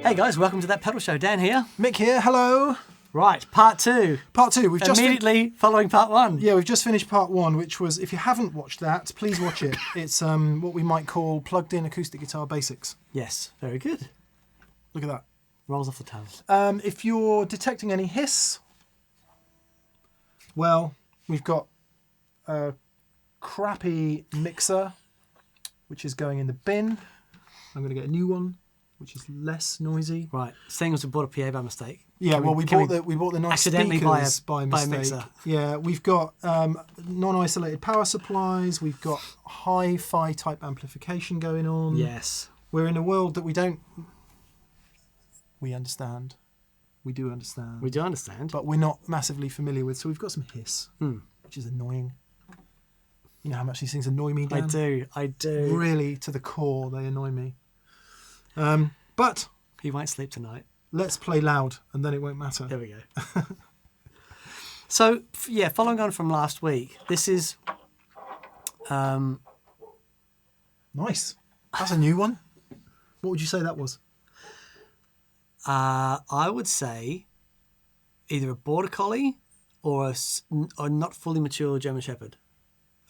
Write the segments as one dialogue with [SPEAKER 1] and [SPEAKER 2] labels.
[SPEAKER 1] Hey guys, welcome to That Pedal Show. Dan here.
[SPEAKER 2] Mick here, hello.
[SPEAKER 1] Right, part two.
[SPEAKER 2] Part two. We've just
[SPEAKER 1] immediately following part one.
[SPEAKER 2] Yeah, we've just finished part one, which was, if you haven't watched that, please watch it. It's what we might call plugged-in acoustic guitar basics.
[SPEAKER 1] Yes, very good.
[SPEAKER 2] Look at that.
[SPEAKER 1] Rolls off the tongue.
[SPEAKER 2] If you're detecting any hiss, well, we've got a crappy mixer, which is going in the bin. I'm going to get a new one, which is less noisy.
[SPEAKER 1] Right, saying as we bought a PA by mistake.
[SPEAKER 2] Yeah, well, we bought the nice speakers by mistake.
[SPEAKER 1] By a mixer.
[SPEAKER 2] Yeah, we've got non-isolated power supplies. We've got hi-fi type amplification going on.
[SPEAKER 1] Yes.
[SPEAKER 2] We're in a world that we don't... We understand. We do understand.
[SPEAKER 1] We do understand.
[SPEAKER 2] But we're not massively familiar with. So we've got some hiss, which is annoying. You know how much these things annoy me, Dan?
[SPEAKER 1] I do.
[SPEAKER 2] Really, to the core, they annoy me. But...
[SPEAKER 1] You might sleep tonight.
[SPEAKER 2] Let's play loud, and then it won't matter.
[SPEAKER 1] There we go. So, yeah, following on from last week, this is...
[SPEAKER 2] Nice. That's a new one. What would you say that was?
[SPEAKER 1] I would say either a Border Collie or a not fully mature German Shepherd.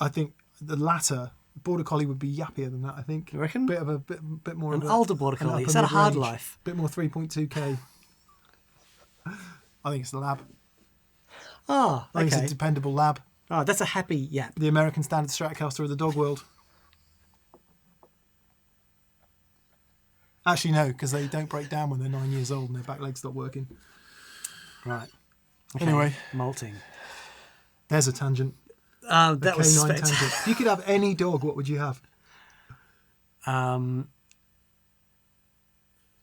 [SPEAKER 2] I think the latter, Border Collie, would be yappier than that, I think.
[SPEAKER 1] You reckon?
[SPEAKER 2] Bit more
[SPEAKER 1] an
[SPEAKER 2] of
[SPEAKER 1] older Border Collie. Is that a hard life?
[SPEAKER 2] Bit more 3.2K. I think it's the lab.
[SPEAKER 1] Oh, okay.
[SPEAKER 2] I think it's a dependable lab.
[SPEAKER 1] Oh, that's a happy yap.
[SPEAKER 2] The American Standard Stratocaster of the dog world. Actually, no, because they don't break down when they're 9 years old and their back legs stop working.
[SPEAKER 1] Right. Okay.
[SPEAKER 2] Anyway.
[SPEAKER 1] Molting.
[SPEAKER 2] There's a tangent.
[SPEAKER 1] That was
[SPEAKER 2] tangent. If you could have any dog, what would you have?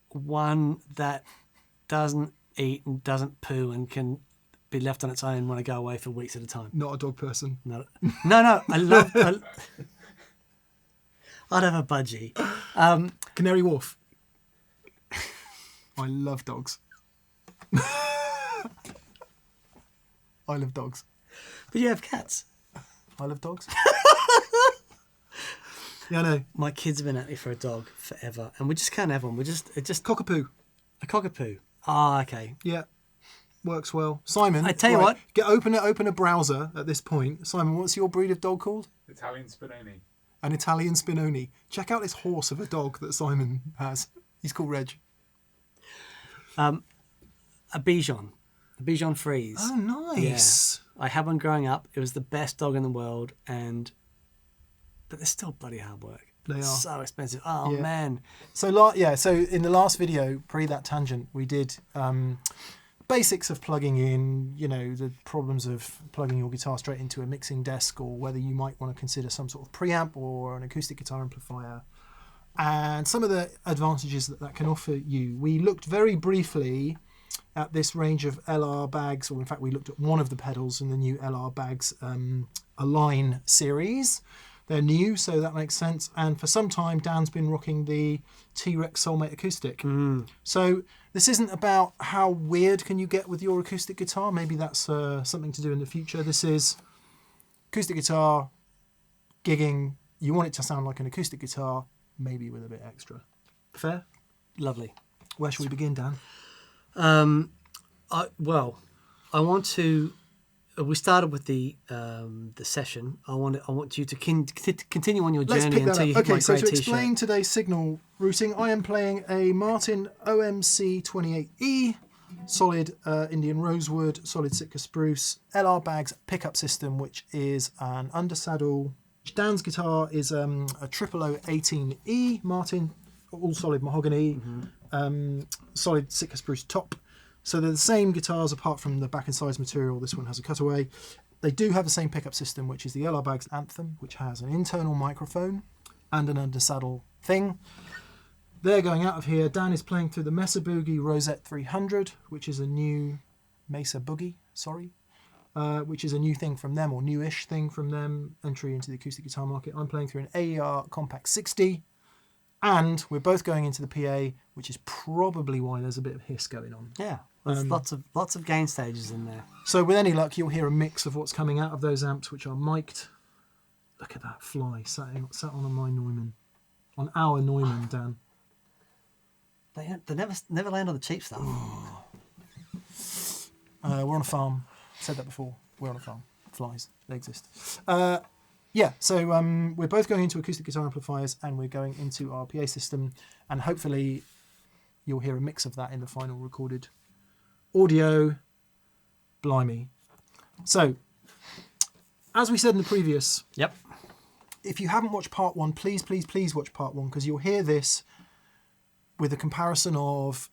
[SPEAKER 1] One that doesn't eat and doesn't poo and can be left on its own when I go away for weeks at a time.
[SPEAKER 2] Not a dog person.
[SPEAKER 1] No. I'd have a budgie.
[SPEAKER 2] Canary Wharf. I love dogs. I love dogs.
[SPEAKER 1] But you have cats.
[SPEAKER 2] I love dogs. Yeah, I know.
[SPEAKER 1] My kids have been at me for a dog forever, and we just can't have one. It's just
[SPEAKER 2] Cockapoo.
[SPEAKER 1] A cockapoo. Ah, okay.
[SPEAKER 2] Yeah, works well. Simon,
[SPEAKER 1] I tell you what.
[SPEAKER 2] Open a browser at this point. Simon, what's your breed of dog called?
[SPEAKER 3] Italian Spinoni.
[SPEAKER 2] An Italian Spinoni. Check out this horse of a dog that Simon has. He's called Reg.
[SPEAKER 1] A Bichon. A Bichon Frise.
[SPEAKER 2] Oh, nice.
[SPEAKER 1] Yeah. I had one growing up. It was the best dog in the world, but they're still bloody hard work.
[SPEAKER 2] They are.
[SPEAKER 1] So expensive. Oh, yeah. Man.
[SPEAKER 2] So in the last video, pre that tangent, we did basics of plugging in, the problems of plugging your guitar straight into a mixing desk, or whether you might want to consider some sort of preamp or an acoustic guitar amplifier, and some of the advantages that can offer you. We looked very briefly at this range of LR bags, or in fact we looked at one of the pedals in the new LR bags Align series. They're new, so that makes sense. And for some time, Dan's been rocking the T-Rex SoulMate Acoustic. So this isn't about how weird can you get with your acoustic guitar. Maybe that's something to do in the future. This is acoustic guitar, gigging. You want it to sound like an acoustic guitar, maybe with a bit extra. Fair?
[SPEAKER 1] Lovely.
[SPEAKER 2] Where shall we begin, Dan?
[SPEAKER 1] I want to... We started with the session. I want you to continue on your journey until you hit my
[SPEAKER 2] so
[SPEAKER 1] grey
[SPEAKER 2] to
[SPEAKER 1] t-shirt.
[SPEAKER 2] explain today's signal routing, I am playing a Martin OMC 28E, solid Indian rosewood, solid Sitka spruce, LR Bags pickup system, which is an undersaddle. Dan's guitar is a 0018E Martin, all solid mahogany, solid Sitka spruce top. So they're the same guitars apart from the back and sides material. This one has a cutaway. They do have the same pickup system, which is the LR Bags Anthem, which has an internal microphone and an undersaddle thing. They're going out of here. Dan is playing through the Mesa Boogie Rosette 300, which is a new Mesa Boogie, which is a new thing from them, or newish thing from them, entry into the acoustic guitar market. I'm playing through an AER Compact 60. And we're both going into the PA, which is probably why there's a bit of hiss going on.
[SPEAKER 1] Yeah, there's lots of gain stages in there.
[SPEAKER 2] So with any luck, you'll hear a mix of what's coming out of those amps, which are mic'd. Look at that fly sat on my Neumann, on our Neumann, Dan.
[SPEAKER 1] They never land on the cheap stuff.
[SPEAKER 2] We're on a farm. I've said that before. We're on a farm. Flies. They exist. Yeah, so we're both going into acoustic guitar amplifiers and we're going into our PA system, and hopefully you'll hear a mix of that in the final recorded audio. Blimey. So, as we said in the previous...
[SPEAKER 1] Yep.
[SPEAKER 2] If you haven't watched part one, please watch part one, because you'll hear this with a comparison of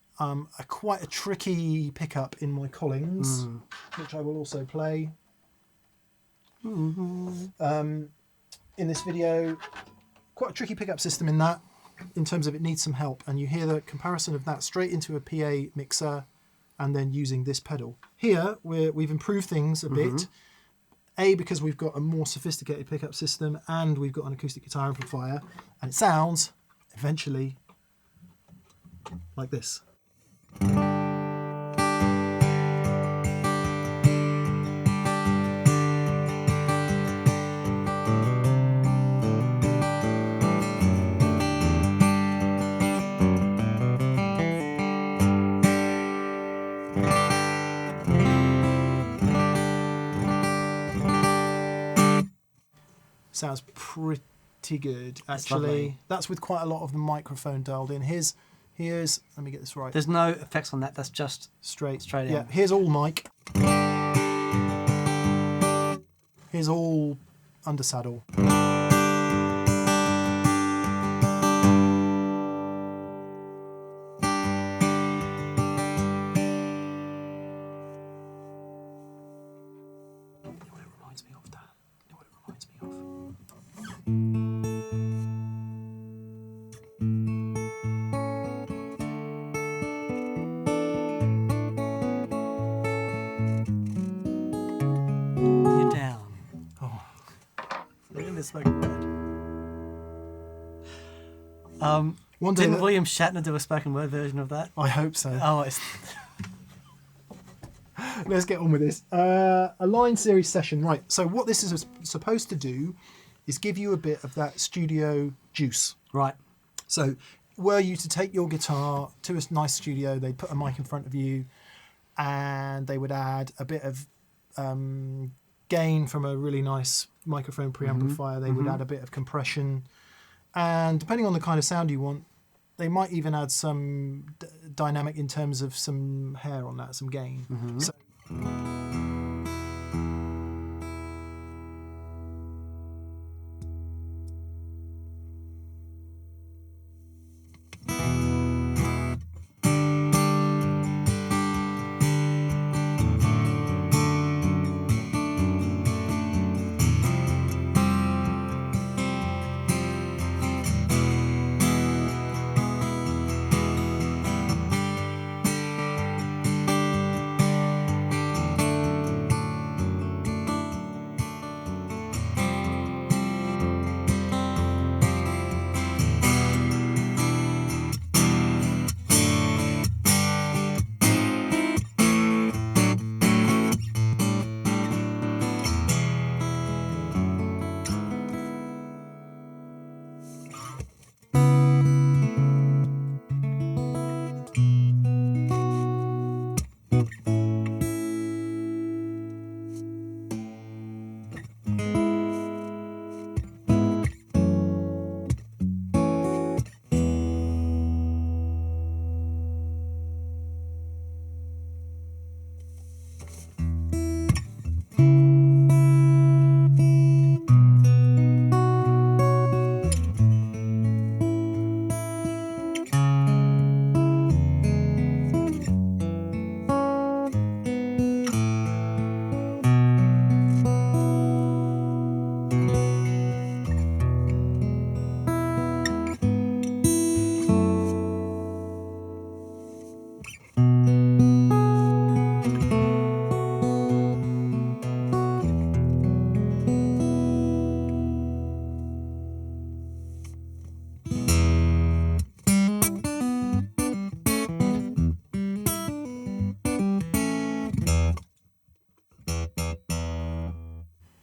[SPEAKER 2] quite a tricky pickup in my Collings, which I will also play in this video. Quite a tricky pickup system in that, in terms of it needs some help, and you hear the comparison of that straight into a PA mixer and then using this pedal. Here, we've improved things a bit. A, because we've got a more sophisticated pickup system and we've got an acoustic guitar amplifier, and it sounds, eventually, like this. Sounds pretty good, actually. That's with quite a lot of the microphone dialed in. Here's let me get this right.
[SPEAKER 1] There's no effects on that. That's just
[SPEAKER 2] straight
[SPEAKER 1] in.
[SPEAKER 2] Yeah, here's all mic. Here's all under saddle. One day
[SPEAKER 1] Didn't William Shatner do a spoken word version of that?
[SPEAKER 2] I hope so.
[SPEAKER 1] Oh, it's...
[SPEAKER 2] Let's get on with this. A line series session, right? So what this is supposed to do is give you a bit of that studio juice.
[SPEAKER 1] Right.
[SPEAKER 2] So were you to take your guitar to a nice studio, they'd put a mic in front of you and they would add a bit of gain from a really nice microphone preamplifier. They would add a bit of compression. And depending on the kind of sound you want, they might even add some dynamic in terms of some hair on that, some gain. So,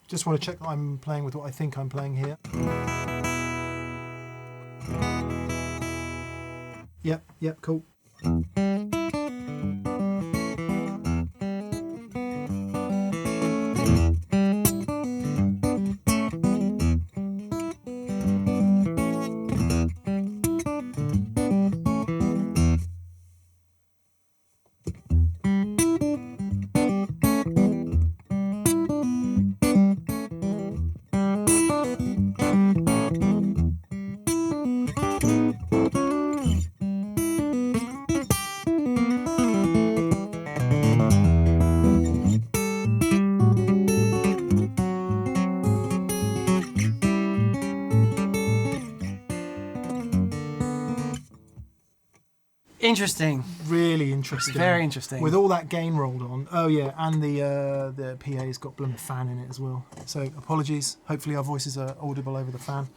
[SPEAKER 2] just want to check that I'm playing with what I think I'm playing here. Yep, cool.
[SPEAKER 1] Interesting.
[SPEAKER 2] Really interesting.
[SPEAKER 1] Very interesting.
[SPEAKER 2] With all that gain rolled on. Oh yeah, and the PA's got blooming fan in it as well. So apologies. Hopefully our voices are audible over the fan.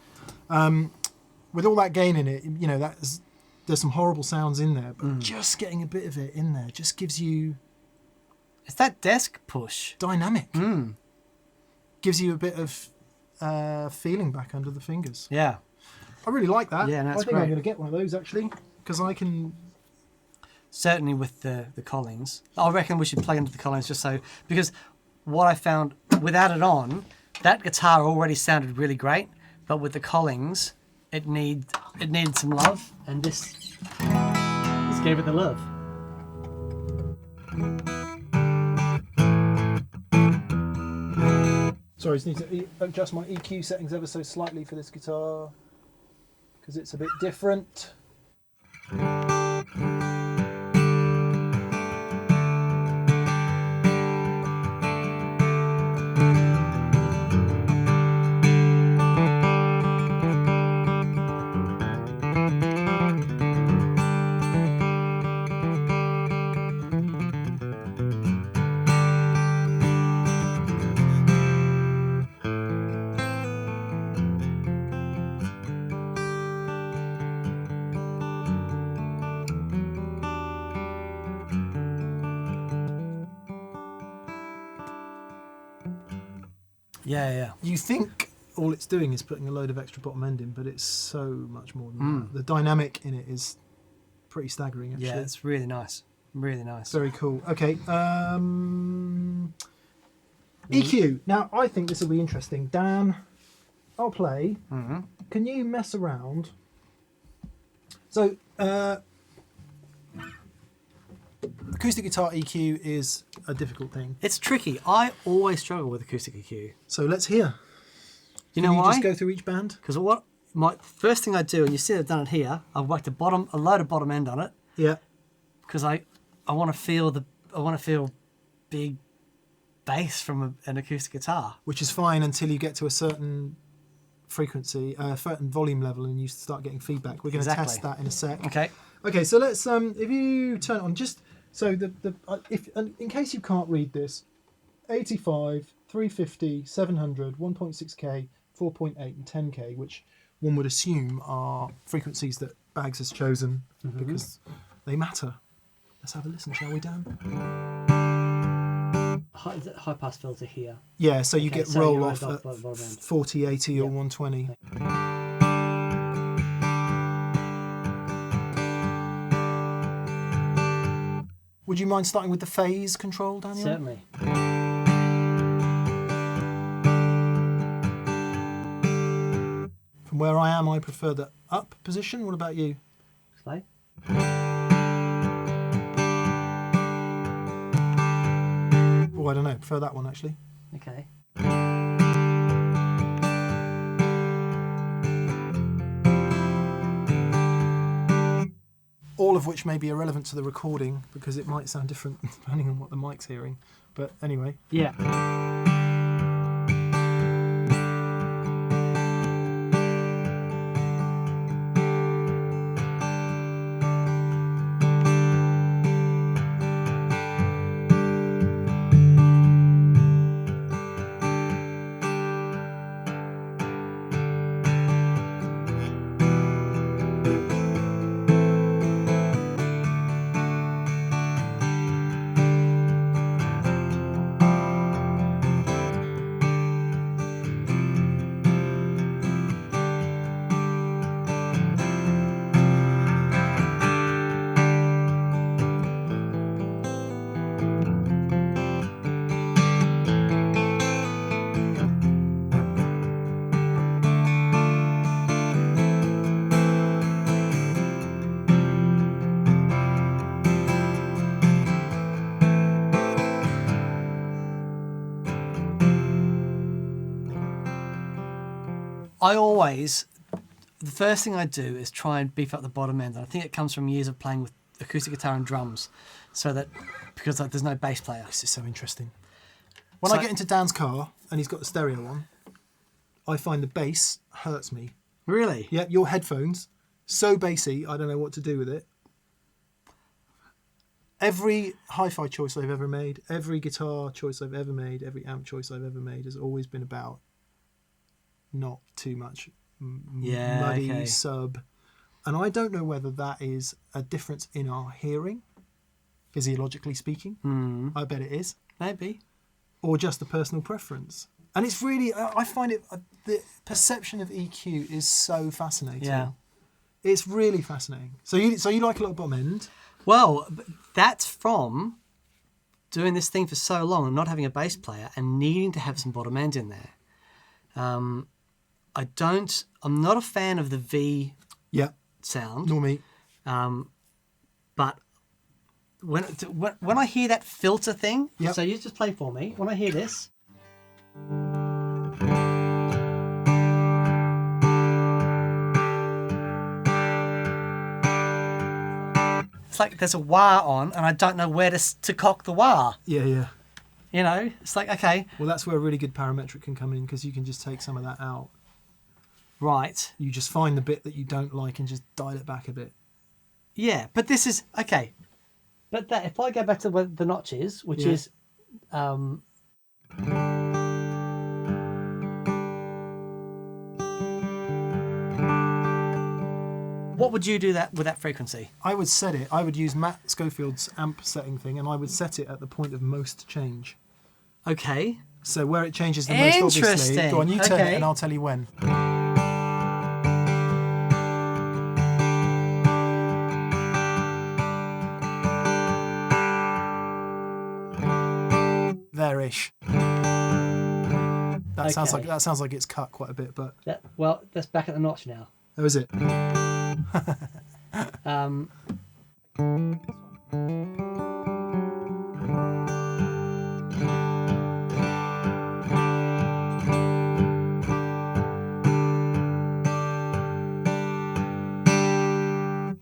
[SPEAKER 2] With all that gain in it, you know, there's some horrible sounds in there, but just getting a bit of it in there just gives you...
[SPEAKER 1] It's that desk push.
[SPEAKER 2] Dynamic. Gives you a bit of feeling back under the fingers.
[SPEAKER 1] Yeah.
[SPEAKER 2] I really like that.
[SPEAKER 1] Yeah, that's
[SPEAKER 2] I think
[SPEAKER 1] great.
[SPEAKER 2] I'm going to get one of those actually, because I can...
[SPEAKER 1] Certainly with the Collings. I reckon we should plug into the Collings just so... Because what I found, without it on, that guitar already sounded really great, but with the Collings, it needed some love, and this gave it the love.
[SPEAKER 2] Sorry, I just need to adjust my EQ settings ever so slightly for this guitar, because it's a bit different.
[SPEAKER 1] Yeah.
[SPEAKER 2] You think all it's doing is putting a load of extra bottom end in, but it's so much more than that. The dynamic in it is pretty staggering, actually.
[SPEAKER 1] Yeah, it's really nice. Really nice.
[SPEAKER 2] Very cool. Okay. EQ. Now, I think this will be interesting. Dan, I'll play. Can you mess around? So, acoustic guitar EQ is a difficult thing.
[SPEAKER 1] It's tricky. I always struggle with acoustic EQ.
[SPEAKER 2] So let's hear.
[SPEAKER 1] You know
[SPEAKER 2] Can you
[SPEAKER 1] why?
[SPEAKER 2] just go through each band?
[SPEAKER 1] Because my first thing I do, and you see I've done it here, I've whacked a load of bottom end on it.
[SPEAKER 2] Yeah.
[SPEAKER 1] Because I want to feel big bass from an acoustic guitar.
[SPEAKER 2] Which is fine until you get to a certain frequency, a certain volume level, and you start getting feedback. We're going to test that in a sec.
[SPEAKER 1] Okay.
[SPEAKER 2] Okay, so let's if you turn it on, just so if in case you can't read this, 85, 350, 700, 1.6K, 4.8 and 10K, which one would assume are frequencies that Bags has chosen because they matter. Let's have a listen, shall we, Dan?
[SPEAKER 1] High pass filter here.
[SPEAKER 2] Yeah, so you get roll off at
[SPEAKER 1] bottom end.
[SPEAKER 2] 40, 80 or 120. Would you mind starting with the phase control, Daniel?
[SPEAKER 1] Certainly.
[SPEAKER 2] From where I am, I prefer the up position. What about you?
[SPEAKER 1] Play.
[SPEAKER 2] Oh, I don't know. Prefer that one, actually.
[SPEAKER 1] Okay.
[SPEAKER 2] All of which may be irrelevant to the recording because it might sound different depending on what the mic's hearing. But anyway.
[SPEAKER 1] Yeah. I always, the first thing I do is try and beef up the bottom end. And I think it comes from years of playing with acoustic guitar and drums, so that because there's no bass player.
[SPEAKER 2] This is so interesting. When I get into Dan's car and he's got the stereo on, I find the bass hurts me.
[SPEAKER 1] Really?
[SPEAKER 2] Yeah, your headphones, so bassy, I don't know what to do with it. Every hi-fi choice I've ever made, every guitar choice I've ever made, every amp choice I've ever made has always been about not too much muddy sub. And I don't know whether that is a difference in our hearing, physiologically speaking. I bet it is.
[SPEAKER 1] Maybe.
[SPEAKER 2] Or just a personal preference. And it's really, I find it, the perception of EQ is so fascinating.
[SPEAKER 1] Yeah.
[SPEAKER 2] It's really fascinating. So you like a lot of bottom end?
[SPEAKER 1] Well, that's from doing this thing for so long and not having a bass player and needing to have some bottom end in there. I'm not a fan of the V sound.
[SPEAKER 2] Nor me.
[SPEAKER 1] But when I hear that filter thing, so you just play for me. When I hear this, it's like there's a wah on, and I don't know where to cock the wah.
[SPEAKER 2] Yeah.
[SPEAKER 1] You know, it's like, okay.
[SPEAKER 2] Well, that's where a really good parametric can come in, because you can just take some of that out.
[SPEAKER 1] Right.
[SPEAKER 2] You just find the bit that you don't like and just dial it back a bit.
[SPEAKER 1] Yeah, but this is okay. But that if I go back to where the notch is, which is, what would you do that with that frequency?
[SPEAKER 2] I would set it. I would use Matt Schofield's amp setting thing, and I would set it at the point of most change.
[SPEAKER 1] Okay.
[SPEAKER 2] So where it changes the most, obviously. Go on, you turn it, and I'll tell you when. There-ish. That sounds like it's cut quite a bit, but
[SPEAKER 1] well, that's back at the notch now.
[SPEAKER 2] Oh, is it?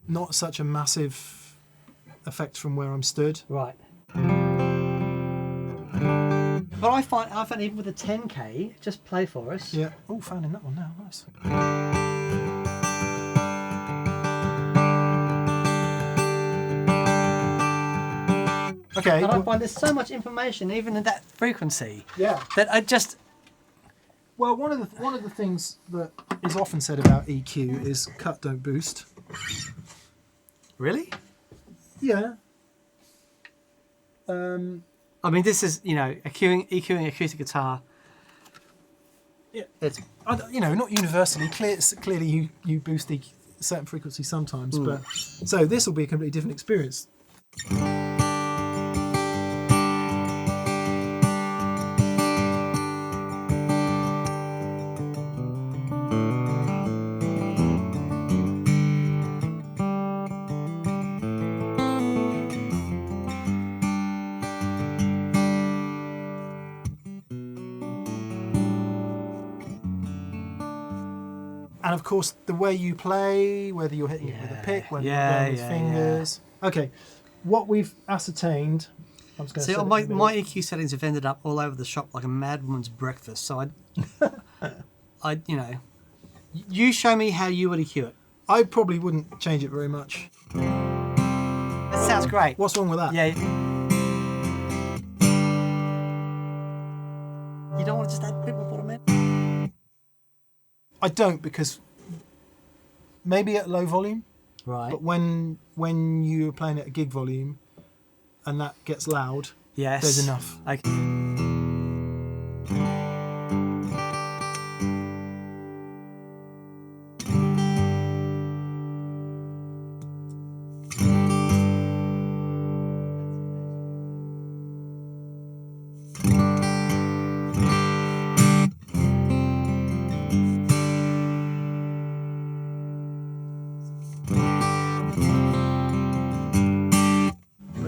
[SPEAKER 2] Not such a massive effect from where I'm stood.
[SPEAKER 1] Right. But I find even with a 10K, just play for us.
[SPEAKER 2] Yeah. Oh, found in that one now. Nice. Okay.
[SPEAKER 1] And I find there's so much information even in that frequency.
[SPEAKER 2] Yeah.
[SPEAKER 1] That I just.
[SPEAKER 2] Well, one of the things that is often said about EQ is cut, don't boost.
[SPEAKER 1] Really?
[SPEAKER 2] Yeah.
[SPEAKER 1] I mean, this is, EQing acoustic guitar.
[SPEAKER 2] Yeah. It's, not universally. Clearly, you boost a certain frequency sometimes, but so this will be a completely different experience. And of course, the way you play, whether you're hitting it with a pick, whether you're playing with fingers. Yeah. Okay, what we've ascertained. I'm just going to
[SPEAKER 1] see, my EQ settings have ended up all over the shop like a madwoman's breakfast. So you show me how you would EQ it.
[SPEAKER 2] I probably wouldn't change it very much.
[SPEAKER 1] That sounds great.
[SPEAKER 2] What's wrong with that?
[SPEAKER 1] Yeah. You don't want to just add a bit more bottom end?
[SPEAKER 2] I don't, because maybe at low volume,
[SPEAKER 1] right?
[SPEAKER 2] But when you're playing at a gig volume and that gets loud, there's enough.
[SPEAKER 1] Okay.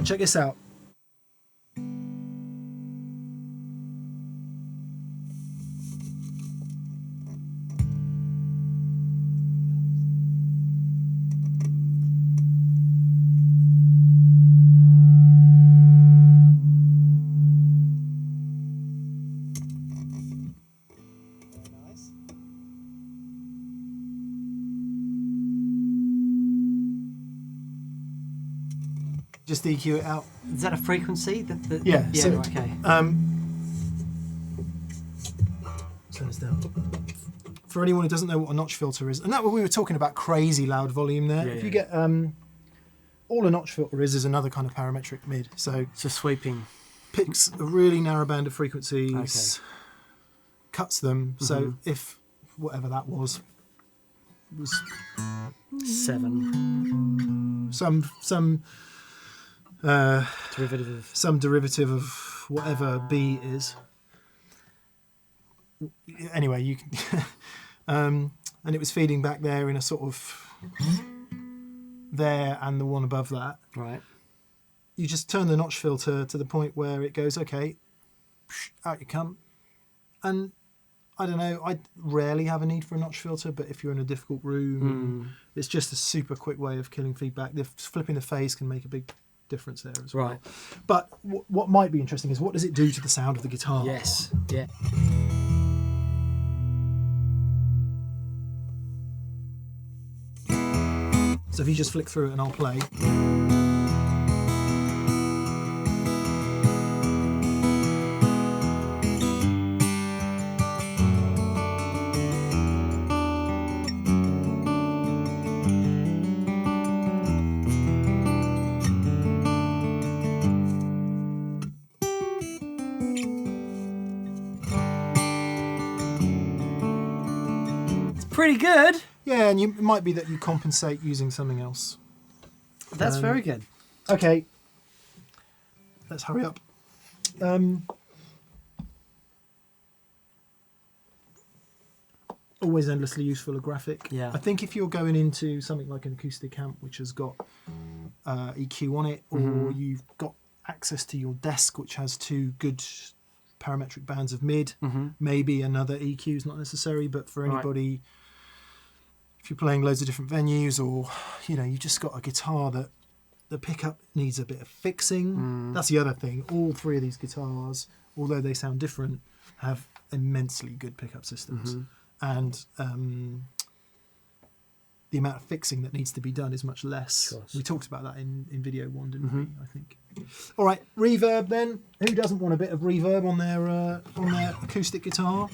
[SPEAKER 2] Check this out. Just EQ it out.
[SPEAKER 1] Is that a frequency?
[SPEAKER 2] Yeah.
[SPEAKER 1] Yeah.
[SPEAKER 2] So,
[SPEAKER 1] Okay.
[SPEAKER 2] Turn this down. For anyone who doesn't know what a notch filter is, and that we were talking about crazy loud volume there.
[SPEAKER 1] Yeah,
[SPEAKER 2] If you
[SPEAKER 1] yeah.
[SPEAKER 2] get all a notch filter is another kind of parametric mid. So
[SPEAKER 1] It's a sweeping.
[SPEAKER 2] picks a really narrow band of frequencies, cuts them. So if whatever that was
[SPEAKER 1] 7.
[SPEAKER 2] some
[SPEAKER 1] Derivative of.
[SPEAKER 2] whatever B is. Anyway, you can, and it was feeding back there in a sort of there and the one above that.
[SPEAKER 1] Right.
[SPEAKER 2] You just turn the notch filter to the point where it goes, okay, out you come. And I don't know, I rarely have a need for a notch filter, but if you're in a difficult room, it's just a super quick way of killing feedback. Flipping the phase can make a big difference there as well.
[SPEAKER 1] Right.
[SPEAKER 2] But what might be interesting is what does it do to the sound of the guitar?
[SPEAKER 1] Yes. Yeah.
[SPEAKER 2] So if you just flick through it and I'll play.
[SPEAKER 1] It's pretty good.
[SPEAKER 2] Yeah, and it might be that you compensate using something else.
[SPEAKER 1] That's very good.
[SPEAKER 2] Okay, let's hurry up. Always endlessly useful, a graphic.
[SPEAKER 1] Yeah.
[SPEAKER 2] I think if you're going into something like an acoustic amp which has got EQ on it, or you've got access to your desk which has 2 good parametric bands of mid, maybe another EQ is not necessary, but for anybody, if you're playing loads of different venues, or you just got a guitar that the pickup needs a bit of fixing. That's the other thing. All 3 of these guitars, although they sound different, have immensely good pickup systems, and the amount of fixing that needs to be done is much less. We talked about that in video 1, didn't we? I think. All right, reverb then. Who doesn't want a bit of reverb on their acoustic guitar?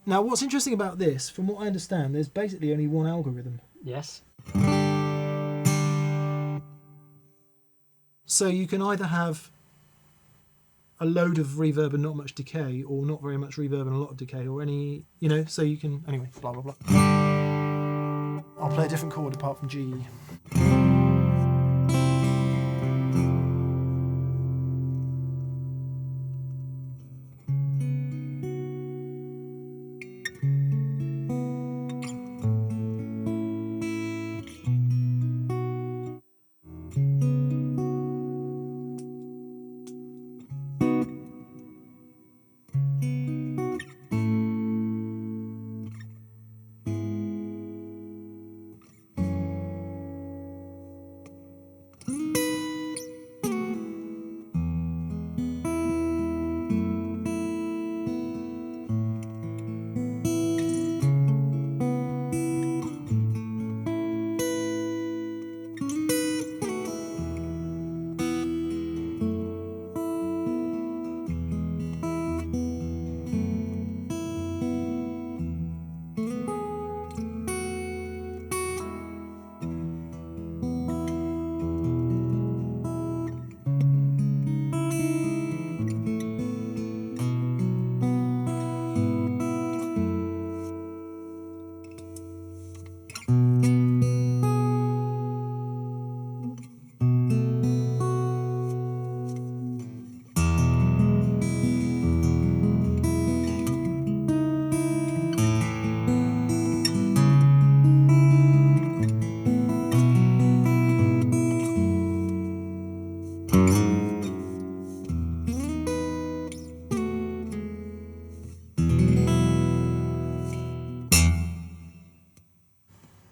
[SPEAKER 2] Now, what's interesting about this, from what I understand, there's basically only one algorithm.
[SPEAKER 1] Yes.
[SPEAKER 2] So you can either have a load of reverb and not much decay, or not very much reverb and a lot of decay, or any, so you can, anyway, blah, blah, blah. I'll play a different chord apart from G.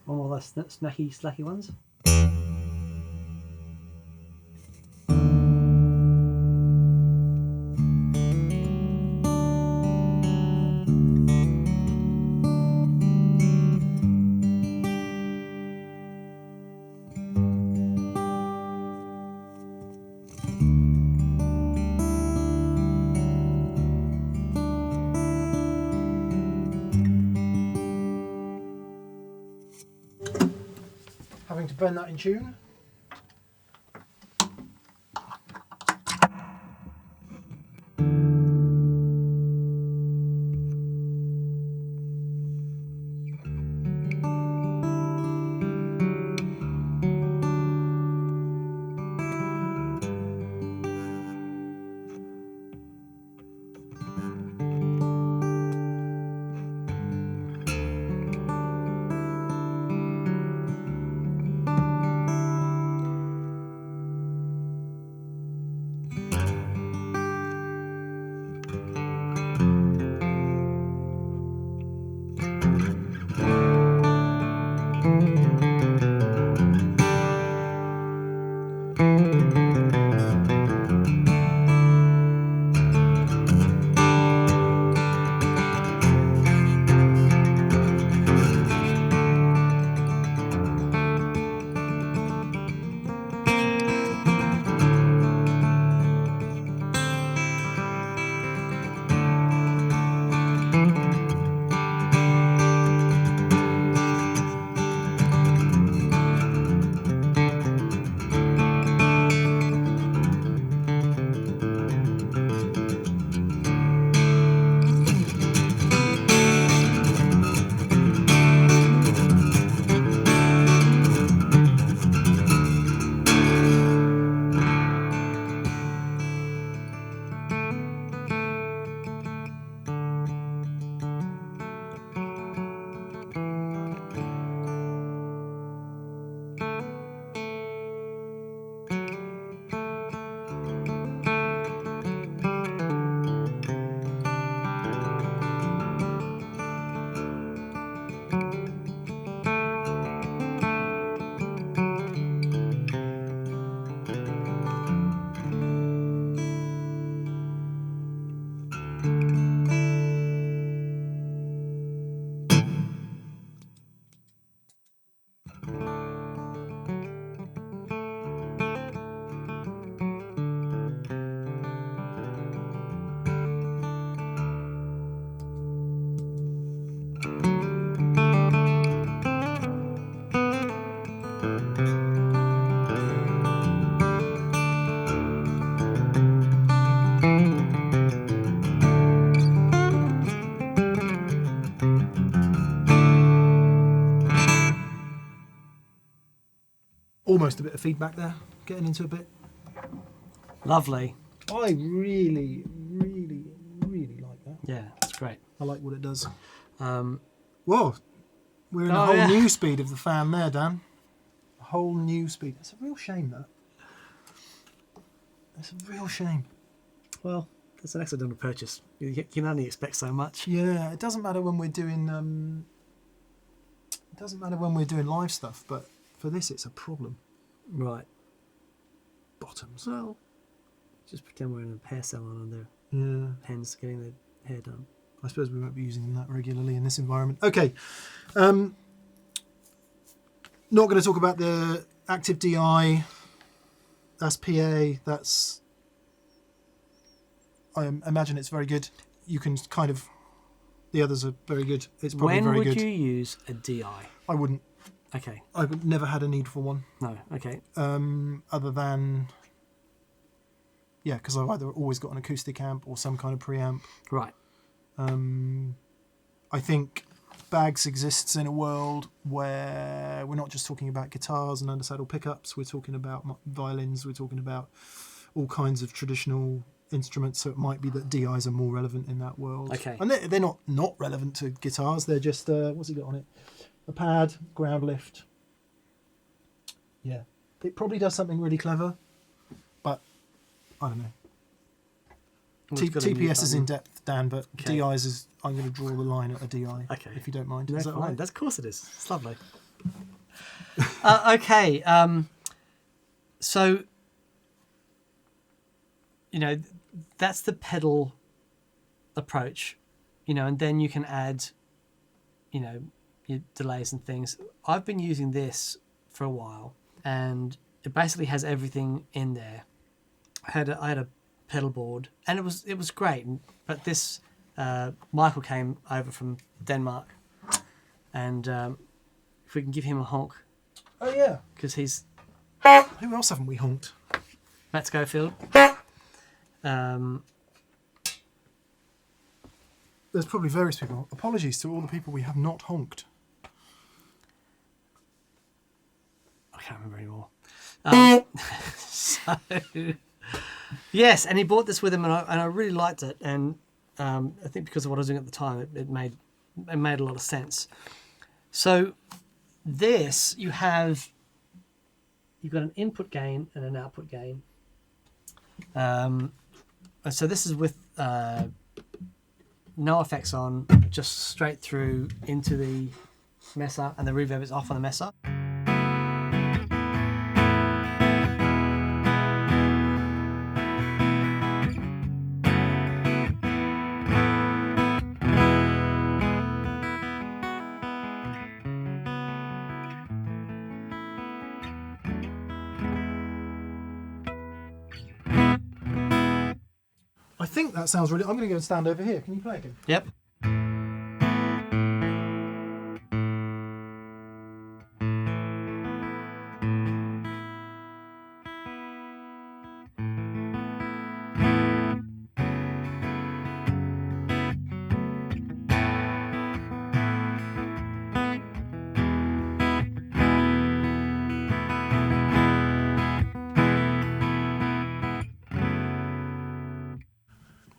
[SPEAKER 1] One more less snacky, slacky ones.
[SPEAKER 2] having to bend that in tune. Almost a bit of feedback there, getting into a bit.
[SPEAKER 1] Lovely.
[SPEAKER 2] I really, really, really like that.
[SPEAKER 1] Yeah, it's great.
[SPEAKER 2] I like what it does.
[SPEAKER 1] Um,
[SPEAKER 2] Whoa, we're in a
[SPEAKER 1] Oh,
[SPEAKER 2] whole
[SPEAKER 1] yeah.
[SPEAKER 2] new speed of the fan there, Dan. A whole new speed. It's a real shame, that. It's a real shame.
[SPEAKER 1] well, it's an accidental purchase. You can only expect so much.
[SPEAKER 2] Yeah, it doesn't matter when we're doing. It doesn't matter when we're doing live stuff, but for this, it's a problem.
[SPEAKER 1] Right.
[SPEAKER 2] Bottoms.
[SPEAKER 1] Well, just pretend we're in a hair salon and they're
[SPEAKER 2] Yeah.
[SPEAKER 1] hens getting their hair done.
[SPEAKER 2] I suppose we won't be using them that regularly in this environment. Okay. Not going to talk about the active DI. That's PA. That's. I imagine it's very good. You can kind of. The others are very good. It's probably
[SPEAKER 1] When
[SPEAKER 2] very
[SPEAKER 1] would
[SPEAKER 2] good.
[SPEAKER 1] you use a DI?
[SPEAKER 2] I wouldn't.
[SPEAKER 1] Okay.
[SPEAKER 2] I've never had a need for one.
[SPEAKER 1] No. Okay.
[SPEAKER 2] Other than. Yeah, because I've either always got an acoustic amp or some kind of preamp.
[SPEAKER 1] Right.
[SPEAKER 2] I think Bags exists in a world where we're not just talking about guitars and undersaddle pickups, we're talking about violins, we're talking about all kinds of traditional instruments, so it might be that DIs are more relevant in that world.
[SPEAKER 1] Okay.
[SPEAKER 2] And they're not relevant to guitars, they're just, what's it got on it? A pad, ground lift. Yeah. It probably does something really clever, but I don't know. TPS is in depth, Dan, but
[SPEAKER 1] Okay.
[SPEAKER 2] DIs is. I'm going to draw the line at a DI.
[SPEAKER 1] Okay.
[SPEAKER 2] If you don't mind.
[SPEAKER 1] No,
[SPEAKER 2] Is that
[SPEAKER 1] fine.
[SPEAKER 2] right?
[SPEAKER 1] That's, of course it is. It's lovely. Okay. So, that's the pedal approach, and then you can add, your delays and things. I've been using this for a while, and it basically has everything in there. I had a pedal board, and it was great. But this Michael came over from Denmark, and if we can give him a honk.
[SPEAKER 2] Oh yeah.
[SPEAKER 1] because he's
[SPEAKER 2] Who else haven't we honked?
[SPEAKER 1] Matt Schofield.
[SPEAKER 2] There's probably various people. Apologies to all the people we have not honked.
[SPEAKER 1] I can't remember anymore. So, yes, and he bought this with him, and I really liked it. And I think because of what I was doing at the time, it made a lot of sense. So this, you've got an input gain and an output gain. And so this is with no effects on, just straight through into the messer, and the reverb is off on the messer.
[SPEAKER 2] I think that sounds really... I'm going to go and stand over here. Can you play again?
[SPEAKER 1] Yep.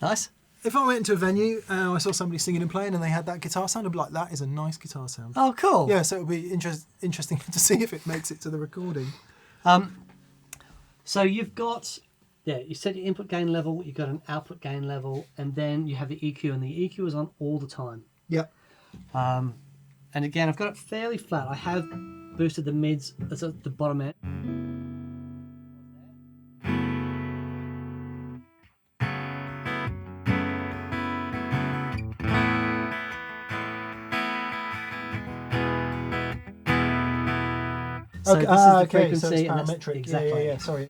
[SPEAKER 1] Nice.
[SPEAKER 2] If I went into a venue and I saw somebody singing and playing and they had that guitar sound, I'd be like, that is a nice guitar sound.
[SPEAKER 1] Oh, cool.
[SPEAKER 2] Yeah, so it would be interesting to see if it makes it to the recording.
[SPEAKER 1] So you've got, you set your input gain level, you've got an output gain level, and then you have the EQ, and the EQ is on all the time.
[SPEAKER 2] Yep.
[SPEAKER 1] And again, I've got it fairly flat. I have boosted the mids at the bottom end. So
[SPEAKER 2] Okay,
[SPEAKER 1] this is the
[SPEAKER 2] okay,
[SPEAKER 1] frequency,
[SPEAKER 2] so it's
[SPEAKER 1] and that's
[SPEAKER 2] parametric.
[SPEAKER 1] exactly.
[SPEAKER 2] Yeah, sorry.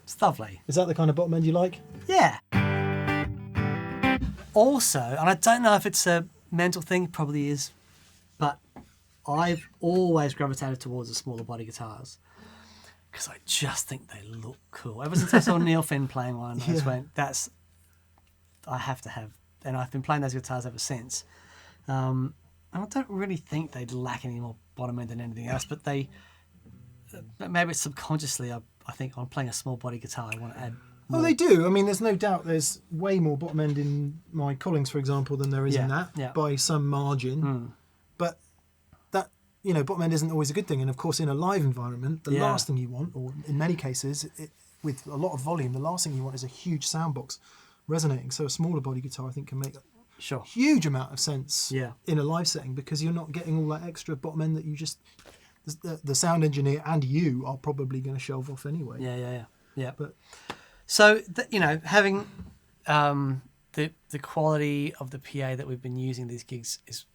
[SPEAKER 1] It's lovely.
[SPEAKER 2] Is that the kind of bottom end you like?
[SPEAKER 1] Yeah. Also, and I don't know if it's a mental thing, it probably is, but I've always gravitated towards the smaller body guitars because I just think they look cool. Ever since I saw Neil Finn playing one, I just went, I have to have, and I've been playing those guitars ever since. And I don't really think they'd lack any more bottom end than anything else, but maybe it's subconsciously, I think I'm playing a small body guitar, I want to add more.
[SPEAKER 2] Oh, they do. I mean, there's no doubt there's way more bottom end in my Collings, for example, than there is in that by some margin. But that, bottom end isn't always a good thing. And of course, in a live environment, the last thing you want, or in many cases, with a lot of volume, the last thing you want is a huge sound box resonating. So a smaller body guitar, I think, can make a huge amount of sense in a live setting because you're not getting all that extra bottom end that you just... The sound engineer and you are probably going to shelve off anyway.
[SPEAKER 1] Yeah.
[SPEAKER 2] But
[SPEAKER 1] so having the quality of the PA that we've been using these gigs is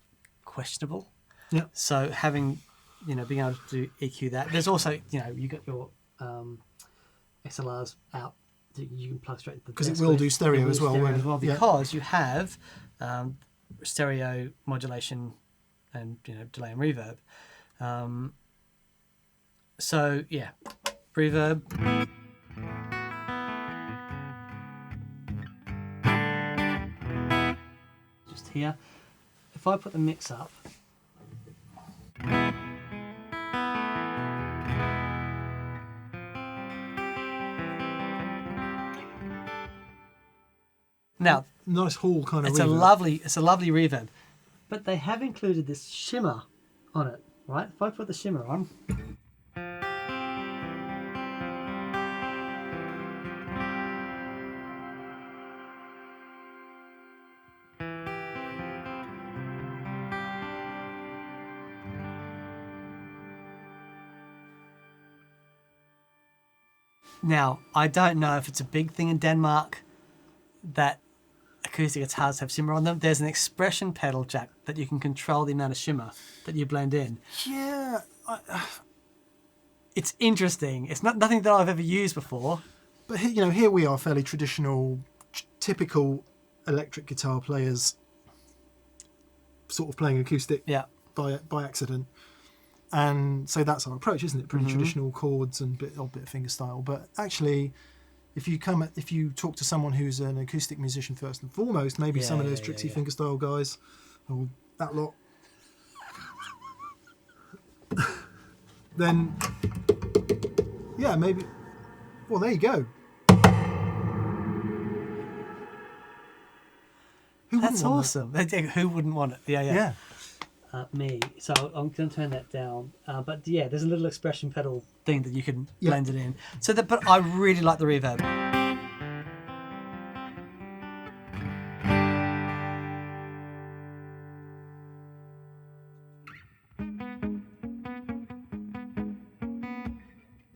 [SPEAKER 1] questionable.
[SPEAKER 2] Yeah.
[SPEAKER 1] So having being able to EQ that, there's also you got your XLRs out that you can plug straight into the
[SPEAKER 2] because it will do stereo as well.
[SPEAKER 1] Because you have stereo modulation and delay and reverb. So yeah, reverb. Just here. If I put the mix up, now
[SPEAKER 2] nice hall kind of.
[SPEAKER 1] It's a lovely reverb, but they have included this shimmer on it. Right, if I put the shimmer on, Now, I don't know if it's a big thing in Denmark that acoustic guitars have shimmer on them. There's an expression pedal, Jack, that you can control the amount of shimmer that you blend in.
[SPEAKER 2] Yeah.
[SPEAKER 1] It's interesting. It's nothing that I've ever used before.
[SPEAKER 2] But here we are, fairly traditional, typical electric guitar players, sort of playing acoustic by accident. And so that's our approach, isn't it? Pretty traditional chords and odd bit of finger style. But actually, if you talk to someone who's an acoustic musician first and foremost, maybe some of those Trixie fingerstyle guys, or that lot, then maybe. Well, there you go.
[SPEAKER 1] That's awesome. Who wouldn't want it?
[SPEAKER 2] Yeah.
[SPEAKER 1] Me. So I'm going to turn that down. But yeah, there's a little expression pedal thing that you can blend it in. But I really like the reverb.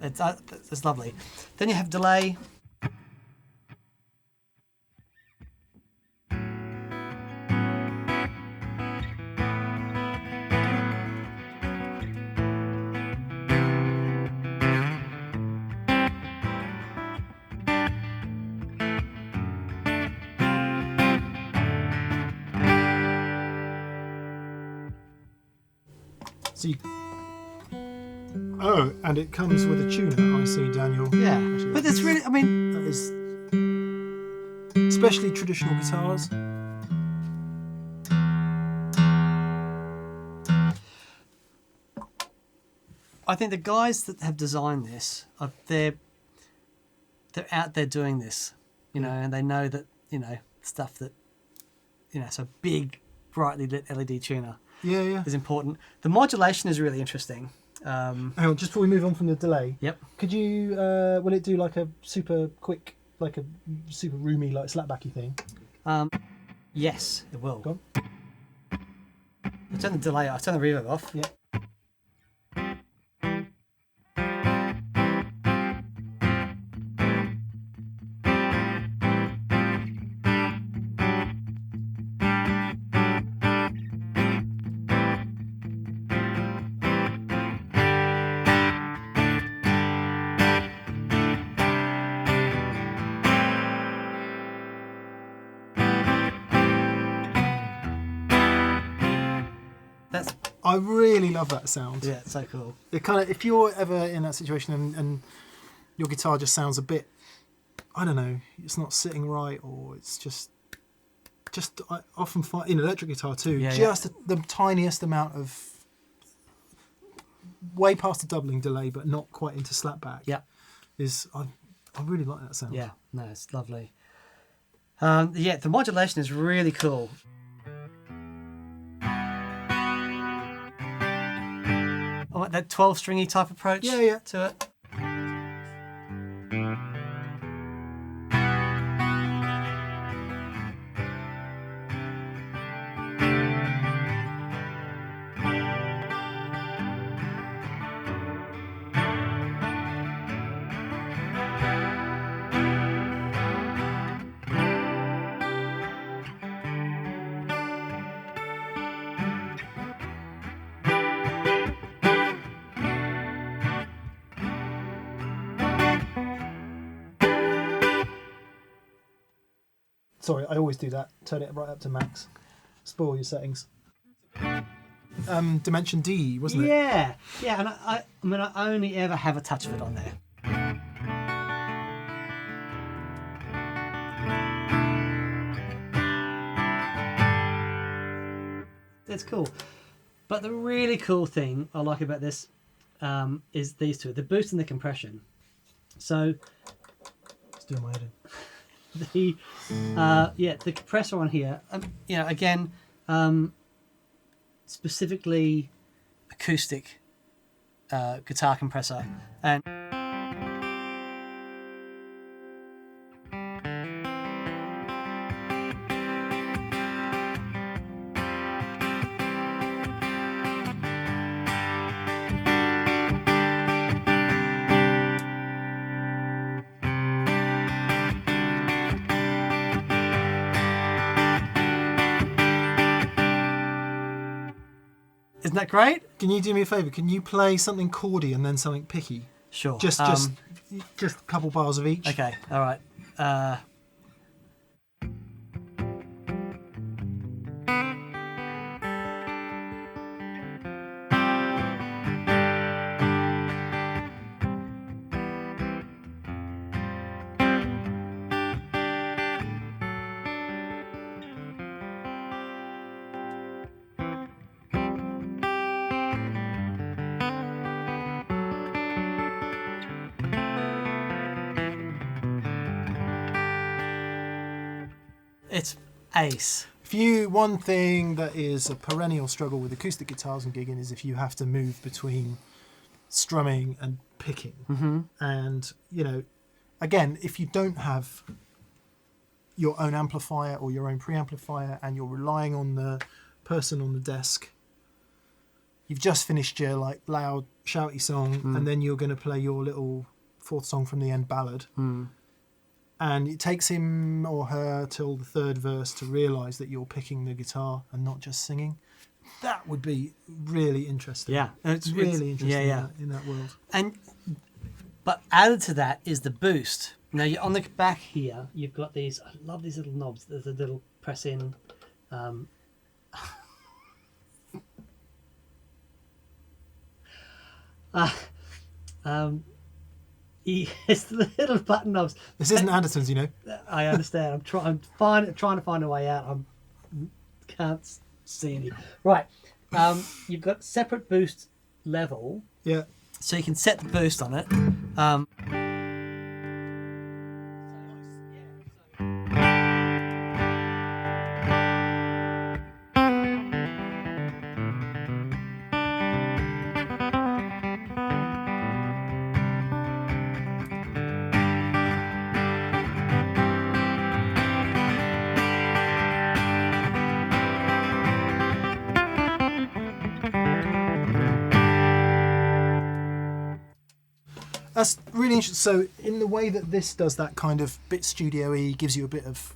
[SPEAKER 1] It's lovely. Then you have delay.
[SPEAKER 2] And it comes with a tuner, I see, Daniel.
[SPEAKER 1] Yeah, but it's really,
[SPEAKER 2] that is especially traditional guitars.
[SPEAKER 1] I think the guys that have designed this, they're out there doing this, and they know that, stuff that, so big, brightly lit LED tuner is important. The modulation is really interesting.
[SPEAKER 2] Hang on, just before we move on from the delay.
[SPEAKER 1] Yep.
[SPEAKER 2] Could you, will it do like a super quick, like a super roomy, like slapbacky thing?
[SPEAKER 1] Yes, it will.
[SPEAKER 2] Go on.
[SPEAKER 1] I'll turn the delay off, I'll turn the reverb off.
[SPEAKER 2] Yeah. I really love that sound.
[SPEAKER 1] Yeah, it's so cool.
[SPEAKER 2] It kind of, if you're ever in that situation and your guitar just sounds a bit, I don't know, it's not sitting right, or it's just I often find in electric guitar too, the tiniest amount of way past the doubling delay, but not quite into slapback.
[SPEAKER 1] Yeah,
[SPEAKER 2] I really like that sound.
[SPEAKER 1] Yeah, no, it's lovely. The modulation is really cool. I like that 12-stringy type approach to it.
[SPEAKER 2] Sorry, I always do that. Turn it right up to max. Spoil your settings. Dimension D, wasn't it?
[SPEAKER 1] Yeah, and I only ever have a touch of it on there. That's cool. But the really cool thing I like about this is these two, the boost and the compression. So,
[SPEAKER 2] It's doing my head in.
[SPEAKER 1] The compressor on here, again, specifically acoustic guitar compressor, and Isn't that great?
[SPEAKER 2] Can you do me a favour? Can you play something chordy and then something picky?
[SPEAKER 1] Sure.
[SPEAKER 2] Just a couple bars of each.
[SPEAKER 1] Okay. All right. It's ace.
[SPEAKER 2] One thing that is a perennial struggle with acoustic guitars and gigging is if you have to move between strumming and picking.
[SPEAKER 1] Mm-hmm.
[SPEAKER 2] And, you know, again, if you don't have your own amplifier or your own preamplifier and you're relying on the person on the desk, you've just finished your like loud, shouty song, and then you're going to play your little fourth song from the end ballad. And it takes him or her till the third verse to realise that you're picking the guitar and not just singing. That would be really interesting.
[SPEAKER 1] Yeah,
[SPEAKER 2] it's really interesting
[SPEAKER 1] yeah.
[SPEAKER 2] in that world.
[SPEAKER 1] But added to that is the boost. Now, on the back here, you've got these. I love these little knobs. There's a little press in. It's the little button knobs.
[SPEAKER 2] This isn't Anderton's, you know.
[SPEAKER 1] I understand. I'm trying to find a way out. Can't see any. Right. You've got separate boost level.
[SPEAKER 2] Yeah.
[SPEAKER 1] So you can set the boost on it.
[SPEAKER 2] That's really interesting. So in the way that this does that kind of bit studio-y, gives you a bit of,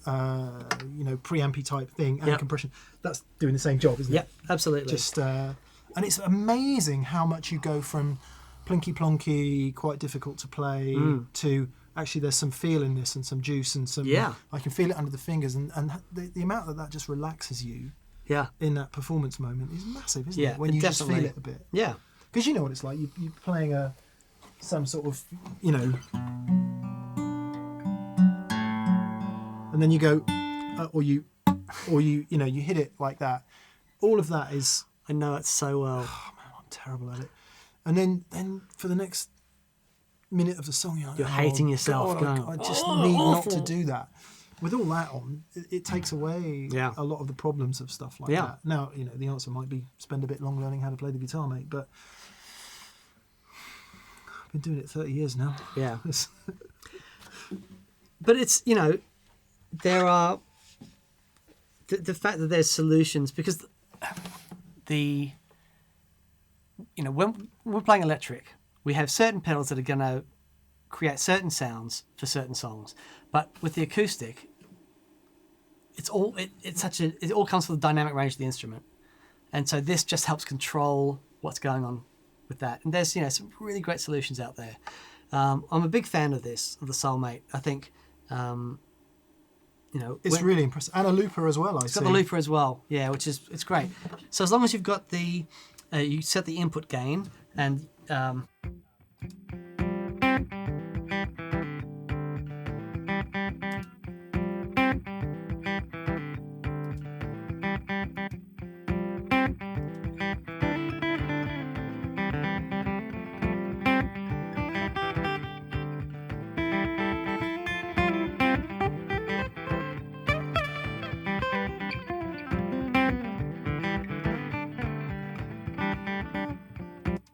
[SPEAKER 2] preampy type thing and compression, that's doing the same job, isn't it?
[SPEAKER 1] Yep, absolutely.
[SPEAKER 2] And it's amazing how much you go from plinky plonky, quite difficult to play, to actually there's some feel in this and some juice and some.
[SPEAKER 1] Yeah.
[SPEAKER 2] I can feel it under the fingers, and the amount that just relaxes you.
[SPEAKER 1] Yeah.
[SPEAKER 2] In that performance moment is massive, isn't
[SPEAKER 1] Yeah,
[SPEAKER 2] it? When you
[SPEAKER 1] definitely.
[SPEAKER 2] just feel it a bit.
[SPEAKER 1] Yeah.
[SPEAKER 2] Because you know what it's like. You're playing some sort of, and then you go, or you hit it like that. All of that is.
[SPEAKER 1] I know it so well.
[SPEAKER 2] Oh man, I'm terrible at it. And then for the next minute of the song, you're
[SPEAKER 1] hating yourself.
[SPEAKER 2] I just need not to do that. With all that on, it takes away a lot of the problems of stuff like that. Now, the answer might be spend a bit long learning how to play the guitar, mate. But I've been doing it 30 years now.
[SPEAKER 1] Yeah. But it's, there are the fact that there's solutions, because when we're playing electric, we have certain pedals that are going to create certain sounds for certain songs. But with the acoustic, it all comes from the dynamic range of the instrument, and so this just helps control what's going on with that. And there's some really great solutions out there. I'm a big fan of the SoulMate. I think
[SPEAKER 2] it's really impressive, and a looper as well.
[SPEAKER 1] It's got the looper as well, yeah, it's great. So as long as you've got you set the input gain and.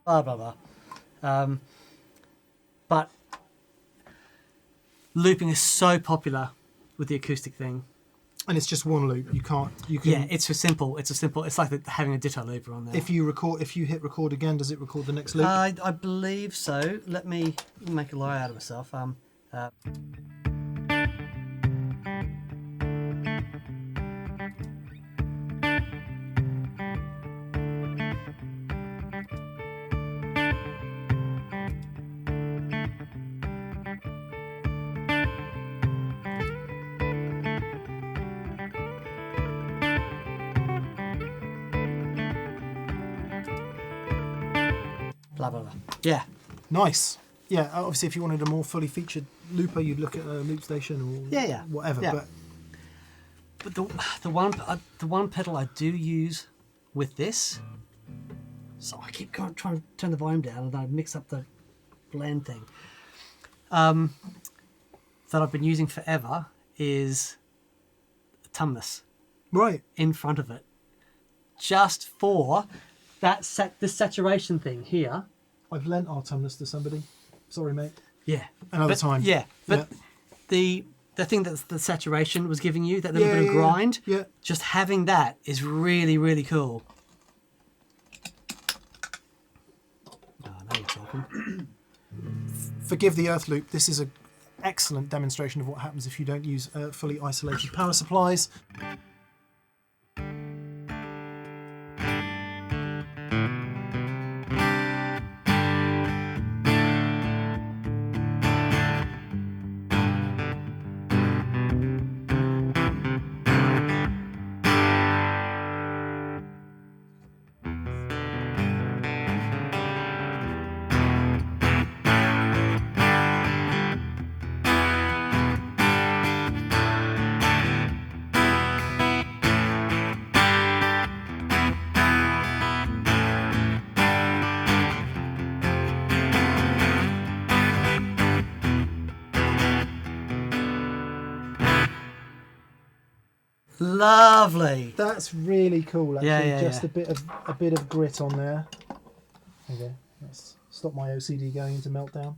[SPEAKER 1] Blah blah blah. But looping is so popular with the acoustic thing,
[SPEAKER 2] and it's just one loop. You can.
[SPEAKER 1] Yeah, it's simple. It's like having a ditto looper on there.
[SPEAKER 2] If you hit record again, does it record the next loop?
[SPEAKER 1] I believe so. Let me make a lie out of myself. blah, blah, blah. Yeah.
[SPEAKER 2] Nice. Yeah, obviously if you wanted a more fully featured looper, you'd look at a loop station or whatever.
[SPEAKER 1] Yeah.
[SPEAKER 2] But
[SPEAKER 1] the one pedal I do use with this, so I keep trying to turn the volume down and I mix up the blend thing, that I've been using forever is Tumnus
[SPEAKER 2] right,
[SPEAKER 1] in front of it, just for that this saturation thing here.
[SPEAKER 2] I've lent our Tumnus to somebody. Sorry, mate.
[SPEAKER 1] Yeah.
[SPEAKER 2] Another time.
[SPEAKER 1] Yeah, but the thing that the saturation was giving you, that little bit of grind, just having that is really, really cool. Oh, now you're talking.
[SPEAKER 2] Forgive the earth loop. This is an excellent demonstration of what happens if you don't use fully isolated power supplies.
[SPEAKER 1] Lovely.
[SPEAKER 2] That's really cool. Actually,
[SPEAKER 1] Yeah,
[SPEAKER 2] just a bit of grit on there. Okay, let's stop my OCD going into meltdown.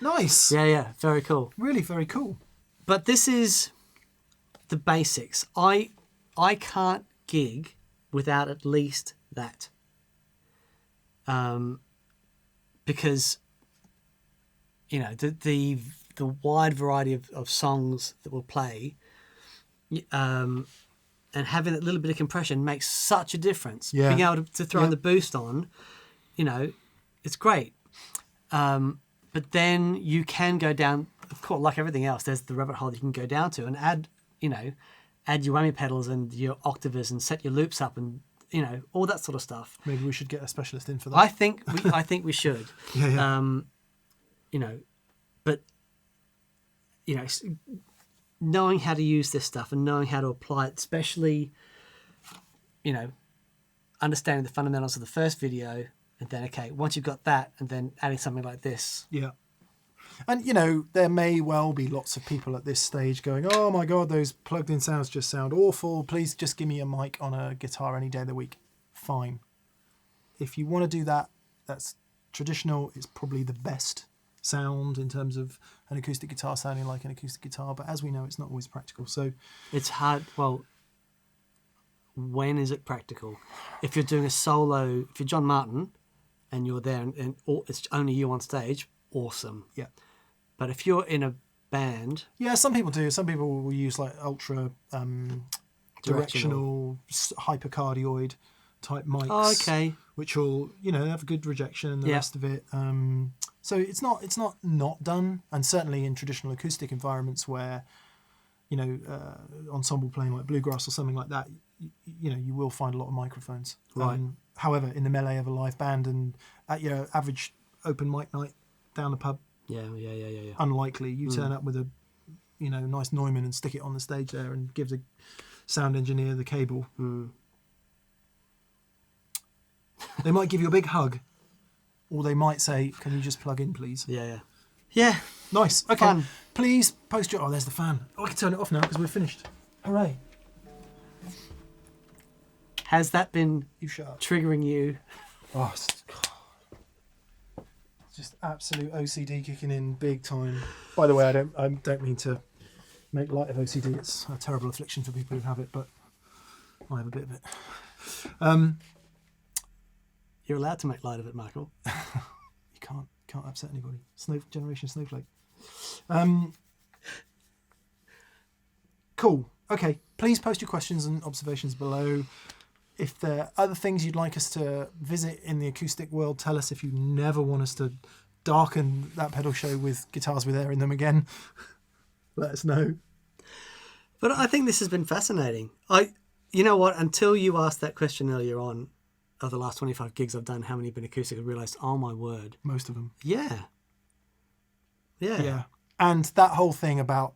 [SPEAKER 2] Nice.
[SPEAKER 1] Yeah, very cool.
[SPEAKER 2] Really very cool.
[SPEAKER 1] But this is the basics. I can't gig without at least that. Because the wide variety of songs that we'll play, and having that little bit of compression makes such a difference.
[SPEAKER 2] Yeah.
[SPEAKER 1] Being able to throw in the boost on, it's great. But then you can go down, of course, like everything else, there's the rabbit hole you can go down to and add your whammy pedals and your octavers and set your loops up and, all that sort of stuff.
[SPEAKER 2] Maybe we should get a specialist in for that.
[SPEAKER 1] I think we should.
[SPEAKER 2] Yeah.
[SPEAKER 1] But knowing how to use this stuff and knowing how to apply it, especially, understanding the fundamentals of the first video, and then, okay, once you've got that, and then adding something like this.
[SPEAKER 2] Yeah. And, there may well be lots of people at this stage going, oh my God, those plugged in sounds just sound awful. Please just give me a mic on a guitar any day of the week. Fine. If you want to do that, that's traditional. It's probably the best sound in terms of an acoustic guitar sounding like an acoustic guitar. But as we know, it's not always practical. So
[SPEAKER 1] it's hard. Well, when is it practical? If you're doing a solo, if you're John Martin and you're there and it's only you on stage, awesome.
[SPEAKER 2] Yeah.
[SPEAKER 1] But if you're in a band...
[SPEAKER 2] Yeah, some people do. Some people will use like ultra directional hypercardioid type mics.
[SPEAKER 1] Oh, okay.
[SPEAKER 2] Which will, have a good rejection and the rest of it. So it's not done. And certainly in traditional acoustic environments where, ensemble playing like bluegrass or something like that, you will find a lot of microphones.
[SPEAKER 1] Right.
[SPEAKER 2] However, in the melee of a live band and at your average open mic night down the pub,
[SPEAKER 1] yeah.
[SPEAKER 2] unlikely you turn up with a nice Neumann and stick it on the stage there and give the sound engineer the cable. They might give you a big hug, or they might say, can you just plug in, please?
[SPEAKER 1] Yeah.
[SPEAKER 2] Nice. Okay.
[SPEAKER 1] Fun.
[SPEAKER 2] Please post your... Oh, there's the fan. Oh, I can turn it off now because we're finished. Hooray.
[SPEAKER 1] Has that been
[SPEAKER 2] You shut up.
[SPEAKER 1] triggering you?
[SPEAKER 2] Oh, it's just absolute OCD kicking in big time. By the way, I don't mean to make light of OCD. It's a terrible affliction for people who have it, but I have a bit of it.
[SPEAKER 1] You're allowed to make light of it, Michael.
[SPEAKER 2] You can't upset anybody. Generation Snowflake. Cool. Okay. Please post your questions and observations below. If there are other things you'd like us to visit in the acoustic world, tell us. If you never want us to darken that pedal show with guitars with air in them again, let us know.
[SPEAKER 1] But I think this has been fascinating. You know what? Until you asked that question earlier on, of the last 25 gigs I've done, how many have been acoustic, I realised, oh my word.
[SPEAKER 2] Most of them.
[SPEAKER 1] Yeah. Yeah.
[SPEAKER 2] Yeah. And that whole thing about,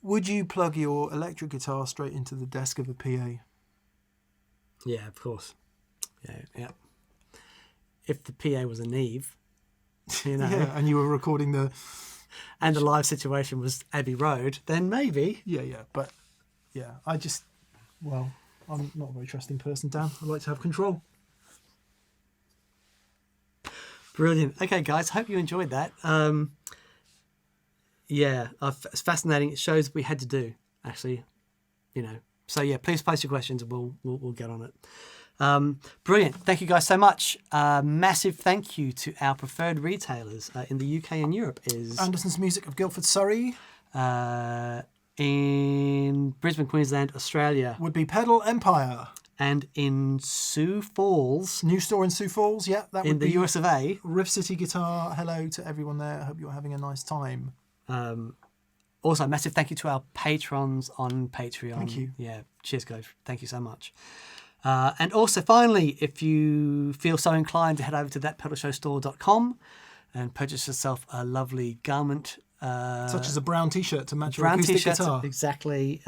[SPEAKER 2] would you plug your electric guitar straight into the desk of a PA?
[SPEAKER 1] Yeah, of course. Yeah. If the PA was a Neve, you know,
[SPEAKER 2] Yeah, and you were recording the...
[SPEAKER 1] and the live situation was Abbey Road, then maybe.
[SPEAKER 2] Yeah. But, yeah, well, I'm not a very trusting person, Dan. I like to have control.
[SPEAKER 1] Brilliant. Okay, guys, hope you enjoyed that. Yeah, it's fascinating. It shows we had to do, actually, you know. So, yeah, please post your questions and we'll get on it. Brilliant. Thank you guys so much. Massive thank you to our preferred retailers in the UK and Europe is...
[SPEAKER 2] Anderson's Music of Guildford, Surrey.
[SPEAKER 1] In Brisbane, Queensland, Australia.
[SPEAKER 2] Would be Pedal Empire.
[SPEAKER 1] And in Sioux Falls.
[SPEAKER 2] New store in Sioux Falls, yeah. That would
[SPEAKER 1] in the
[SPEAKER 2] be
[SPEAKER 1] US of A.
[SPEAKER 2] Riff City Guitar. Hello to everyone there. I hope you're having a nice time.
[SPEAKER 1] Also, massive thank you to our patrons on Patreon.
[SPEAKER 2] Thank you.
[SPEAKER 1] Yeah, cheers, guys. Thank you so much. And also, finally, if you feel so inclined to head over to thatpedalshowstore.com and purchase yourself a lovely garment.
[SPEAKER 2] Such as a brown t-shirt to match your
[SPEAKER 1] Brown
[SPEAKER 2] acoustic
[SPEAKER 1] t-shirts,
[SPEAKER 2] guitar.
[SPEAKER 1] Exactly.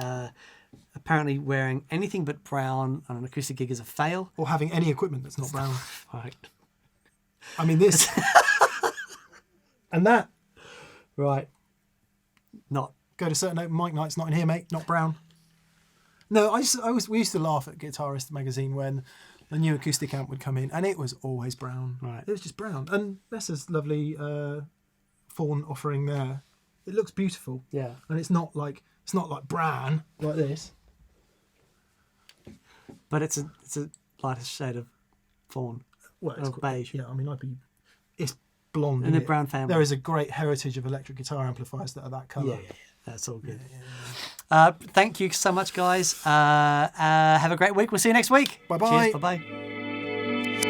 [SPEAKER 1] Apparently, wearing anything but brown on an acoustic gig is a fail.
[SPEAKER 2] Or having any equipment that's not brown.
[SPEAKER 1] Right.
[SPEAKER 2] I mean, this. And that.
[SPEAKER 1] Right. Not.
[SPEAKER 2] Go to certain open mic nights, not in here, mate, not brown. No, we used to laugh at Guitarist magazine when the new acoustic amp would come in, and it was always brown.
[SPEAKER 1] Right.
[SPEAKER 2] It was just brown. And Besser's lovely fawn offering there. It looks beautiful.
[SPEAKER 1] Yeah.
[SPEAKER 2] And it's not like bran like this.
[SPEAKER 1] But it's a lighter shade of fawn.
[SPEAKER 2] Well, it's
[SPEAKER 1] beige.
[SPEAKER 2] Yeah, I mean, it's blonde.
[SPEAKER 1] In the
[SPEAKER 2] isn't it?
[SPEAKER 1] brown family.
[SPEAKER 2] There is a great heritage of electric guitar amplifiers that are that colour.
[SPEAKER 1] Yeah. That's all good. Thank you so much, guys. Have a great week. We'll see you next week.
[SPEAKER 2] Bye-bye.
[SPEAKER 1] Cheers. Bye-bye.